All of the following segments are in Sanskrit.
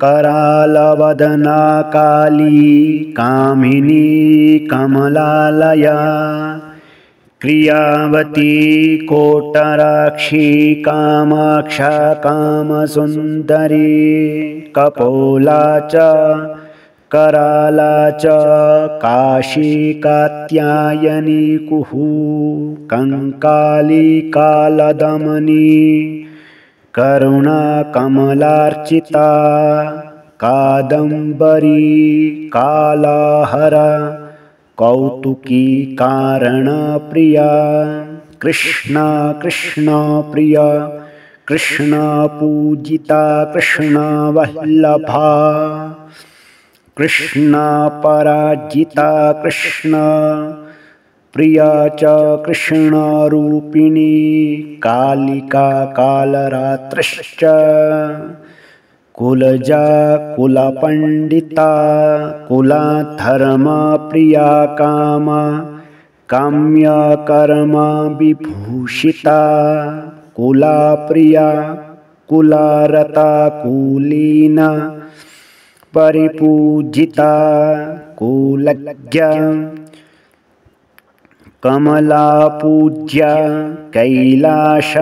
करालवदना काली कामिनी कमलालया क्रियावती कोटराक्षी कामाक्षा कामसुन्दरी कपोला च कराला च काशी कात्यायनी कुहू कंकाली कालदमनी करुणा कमलार्चिता कादम्बरी कालाहरा कौतुकी कारणप्रिया कृष्णा कृष्णा प्रिया कृष्णा पूजिता कृष्णा वल्लभा कृष्णा पराजिता कृष्णा प्रिया च कृष्णरूपिणी कालिका कालरात्रश्च कुलजा कुलपण्डिता कुलाधर्मा प्रिया कामा काम्यकर्मा विभूषिता कुलाप्रिया कुलारता कुलीना परिपूजिता कुलज्ञा कमला पूज्या कैलाशनगभूषिता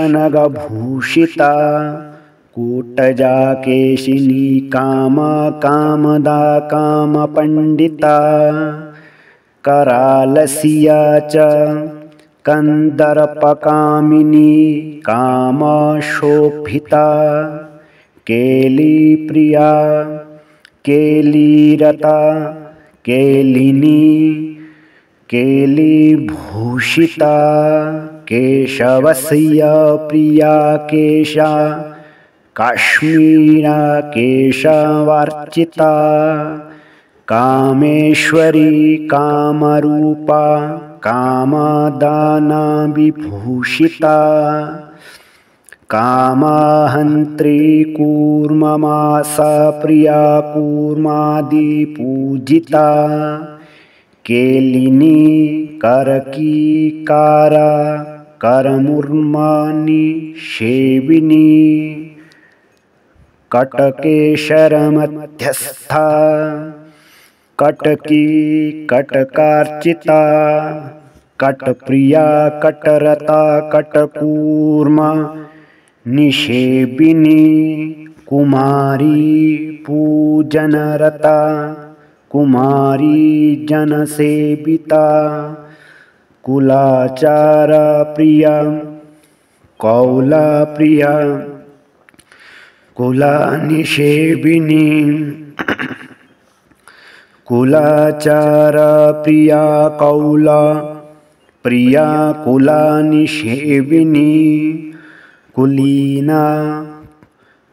कूटजा केशिनी कामा कामदा कामपण्डिता करालसिया च कन्दर्पकामिनी कामशोभिता केलीप्रिया केलीरता केलिनी केलीभूषिता केशवस्य प्रिया केशा काश्मीरा केशवार्चिता कामेश्वरी कामरूपा कामदाना विभूषिता कामाहन्त्री कूर्ममासा प्रिया कूर्मादिपूजिता केलिनी करकीकारा करमुर्मानि सेविनी कटकेशरमध्यस्था कटकी कटकार्चिता कटप्रिया कटरता कटकूर्मा निषेविनी कुमारी पूजनरता कुमारी जनसेविता कुलाचारा प्रिया कौला प्रिया कुलानिषेविनी कुलाचारा प्रिया कौला प्रिया कुलानिषेविनी कुलीना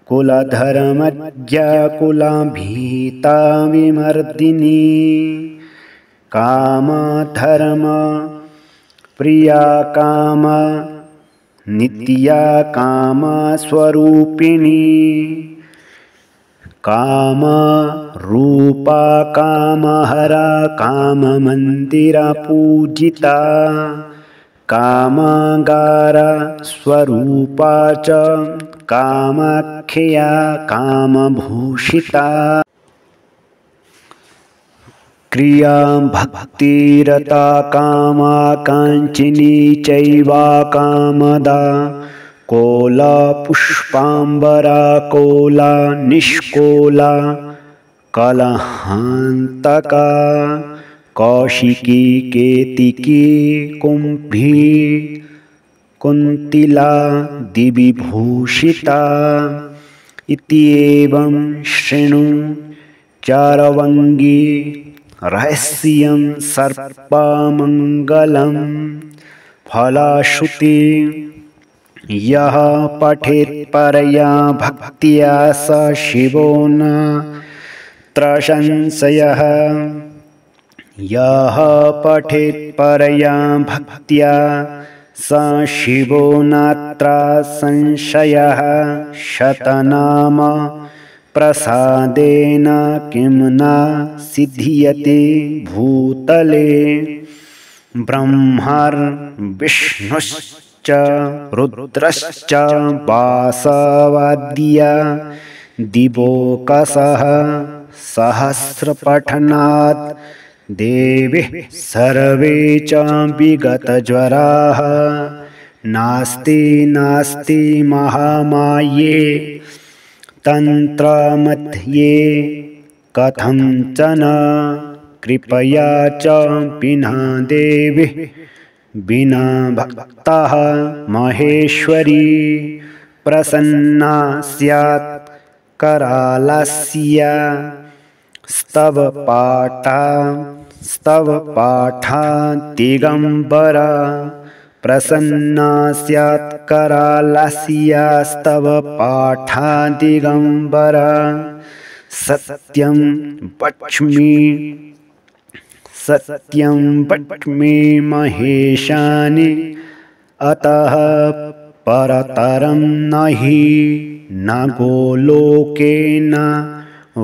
कुलधर्मज्ञा कुलाभीता विमर्दिनी कामधर्म प्रिया कामा नित्या कामस्वरूपिणी कामरूपा कामहरा काममन्दिरा पूजिता कामागारा स्वरूपा च कामाख्या कामभूषिता क्रिया भक्तिरता कामा काञ्चिनी चैवा कामदा कोला पुष्पाम्बरा कोला निष्कोला कलहान्तका कौशिकी केतिकी कुम्भी कुन्तिला दिविभूषिता इत्येवं शृणु चारवङ्गी रहस्यं सर्पमङ्गलं फलश्रुति यः पठेत् परया भक्त्या स शिवो नात्र संशयः यः पठेत् परया भक्त्या स शिवो नात्र संशयः शतनाम प्रसादेन किं न सिद्ध्यते भूतले ब्रह्मर्विष्णुश्च रुद्रश्च वासवाद्या दिवोकसः सहस्रपठनात् देवीः सर्वे च विगतज्वराः नास्ति नास्ति महामाये तन्त्रमध्ये कथञ्चन कृपया च विना देवीः विना भक्तः महेश्वरी प्रसन्ना स्यात् करालस्य स्तव पाठा दिगंबरा प्रसन्ना स्यात् करालस्य स्तव पाठा दिगंबरा सत्यं वच्मि महेशानि अतः परतरं नहि न गोलोके न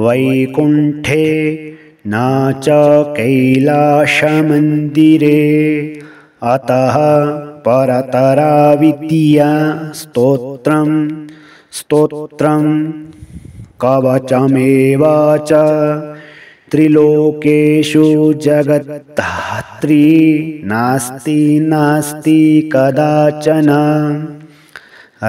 वैकुण्ठे न च कैलासमन्दिरे अतः परतरा विद्या स्तोत्रं कवचमेव च त्रिलोकेषु जगद्धात्री नास्ति नास्ति कदाचन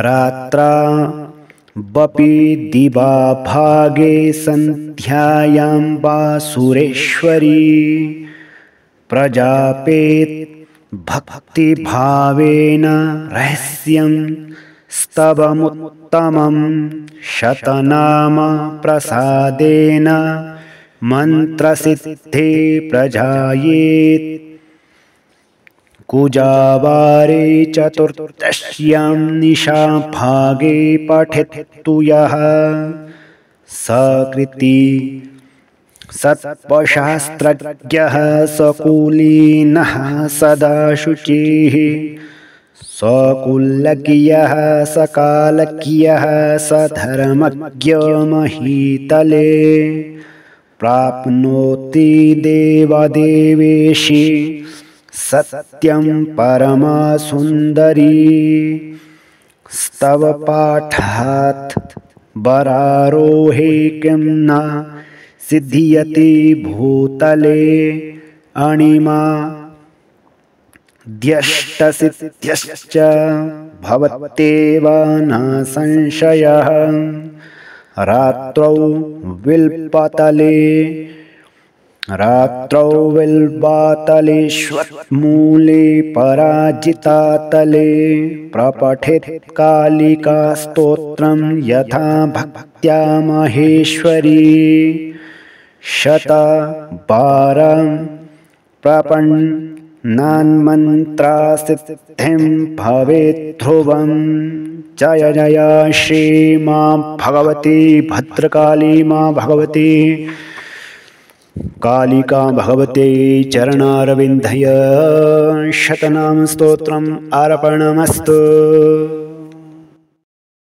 रात्रावपि दिवाभागे सन्ध्यायां वा सुरेश्वरी प्रजापेत् भक्तिभावेन रहस्यं स्तवमुत्तमं शतनाम प्रसादेन मंत्रसिद्धि प्रजायेत् कुजावारे चतुर्दश्यां निशाभागे पठेत्तु यः सकृति सत्त्वशास्त्रज्ञः सकुलीनः सदा शुचिः सकुलज्ञः सकालज्ञः सधर्मज्ञ महीतले प्राप्नोति देवदेवेशी सत्यं परमा सुंदरी स्तव पाठात् वरारोहे किं न सिद्ध्यति भूतले अणिमा द्यष्टसिद्ध्यश्च भवत्येव न संशयः रात्रौ विल्पातलेष्वत्मूले पराजितातले प्रपठेत् कालिका स्तोत्रं यथा भक्त्या महेश्वरी शतवारं प्रपन्नान्मन्त्रासिद्धिं भवेत् ध्रुवम् जय जय श्री मां भगवती भद्रकाली मां भगवती कालिका भगवते चरणारविन्दय शतनाम स्तोत्रम् अर्पणमस्तु।